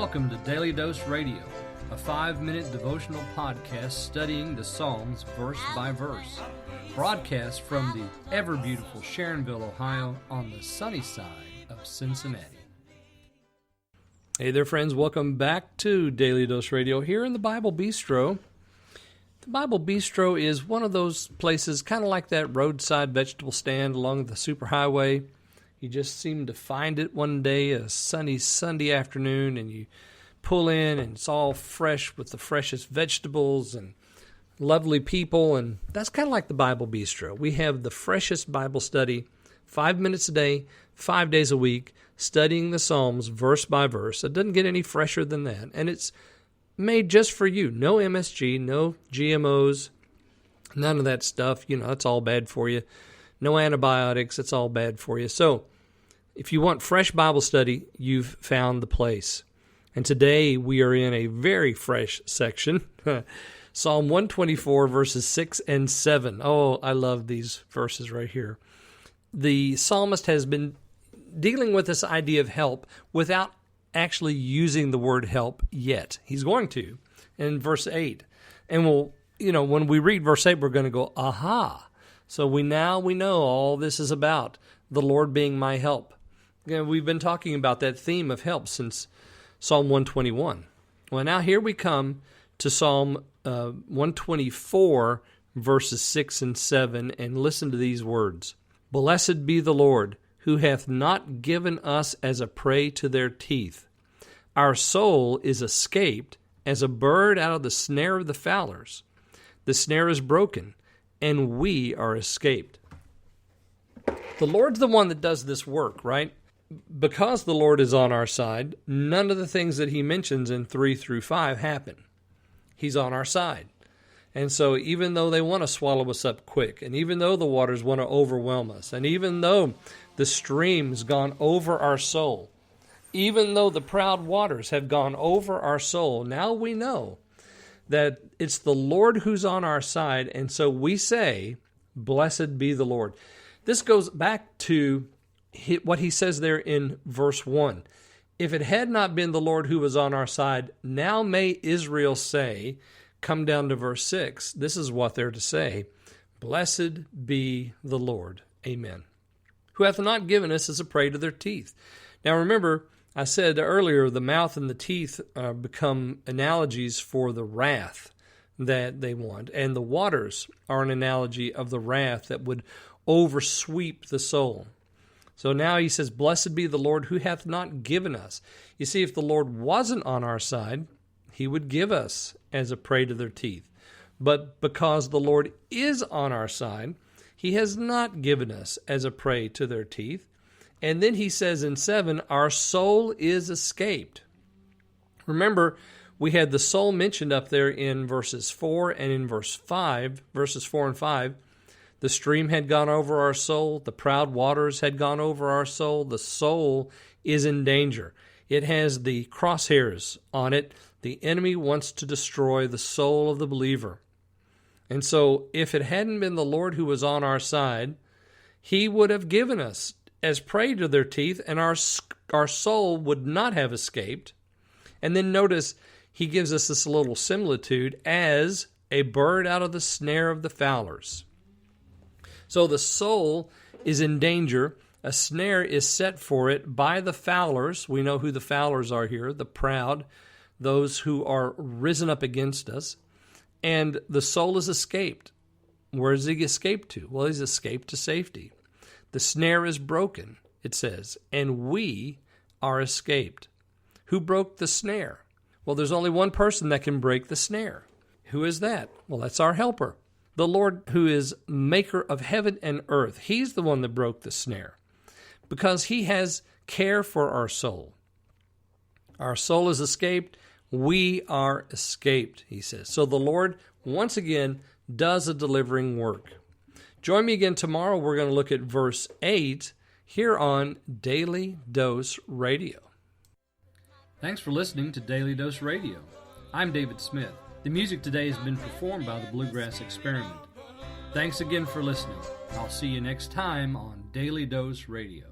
welcome to Daily Dose Radio, a 5-minute devotional podcast studying the Psalms verse by verse, broadcast from the ever-beautiful Sharonville, Ohio, on the sunny side of Cincinnati. Hey there, friends. Welcome back to Daily Dose Radio here in the Bible Bistro. The Bible Bistro is one of those places, kind of like that roadside vegetable stand along the superhighway. You just seem to find it one day, a sunny Sunday afternoon, and you pull in, and it's all fresh with the freshest vegetables and lovely people, and that's kind of like the Bible Bistro. We have the freshest Bible study, 5 minutes a day, 5 days a week, studying the Psalms verse by verse. It doesn't get any fresher than that, and it's made just for you. No MSG, no GMOs, none of that stuff. You know, it's all bad for you. No antibiotics, it's all bad for you. So, if you want fresh Bible study, you've found the place. And today we are in a very fresh section, Psalm 124, verses 6 and 7. Oh, I love these verses right here. The psalmist has been dealing with this idea of help without actually using the word help yet. He's going to in verse 8. And when we read verse 8, we're going to go, aha. So we know all this is about the Lord being my help. We've been talking about that theme of help since Psalm 121. Well, now here we come to Psalm 124, verses 6 and 7, and listen to these words. Blessed be the Lord, who hath not given us as a prey to their teeth. Our soul is escaped as a bird out of the snare of the fowlers. The snare is broken, and we are escaped. The Lord's the one that does this work, right? Because the Lord is on our side, none of the things that he mentions in 3 through 5 happen. He's on our side. And so even though they want to swallow us up quick, and even though the waters want to overwhelm us, and even though the stream's gone over our soul, even though the proud waters have gone over our soul, now we know that it's the Lord who's on our side, and so we say, blessed be the Lord. This goes back to what he says there in verse 1. If it had not been the Lord who was on our side, now may Israel say, come down to verse 6, this is what they're to say, blessed be the Lord. Amen. Who hath not given us as a prey to their teeth. Now remember, I said earlier, the mouth and the teeth become analogies for the wrath that they want, and the waters are an analogy of the wrath that would oversweep the soul. So now he says, blessed be the Lord who hath not given us. You see, if the Lord wasn't on our side, he would give us as a prey to their teeth. But because the Lord is on our side, he has not given us as a prey to their teeth. And then he says in 7, our soul is escaped. Remember, we had the soul mentioned up there in verses 4 and in verses 4 and 5. The stream had gone over our soul. The proud waters had gone over our soul. The soul is in danger. It has the crosshairs on it. The enemy wants to destroy the soul of the believer. And so if it hadn't been the Lord who was on our side, he would have given us as prey to their teeth, and our soul would not have escaped. And then notice he gives us this little similitude as a bird out of the snare of the fowlers. So the soul is in danger. A snare is set for it by the fowlers. We know who the fowlers are here, the proud, those who are risen up against us. And the soul is escaped. Where does he escape to? Well, he's escaped to safety. The snare is broken, it says, and we are escaped. Who broke the snare? Well, there's only one person that can break the snare. Who is that? Well, that's our helper. The Lord who is maker of heaven and earth. He's the one that broke the snare because he has care for our soul. Our soul is escaped. We are escaped, he says. So the Lord, once again, does a delivering work. Join me again tomorrow. We're going to look at verse 8 here on Daily Dose Radio. Thanks for listening to Daily Dose Radio. I'm David Smith. The music today has been performed by the Bluegrass Experiment. Thanks again for listening. I'll see you next time on Daily Dose Radio.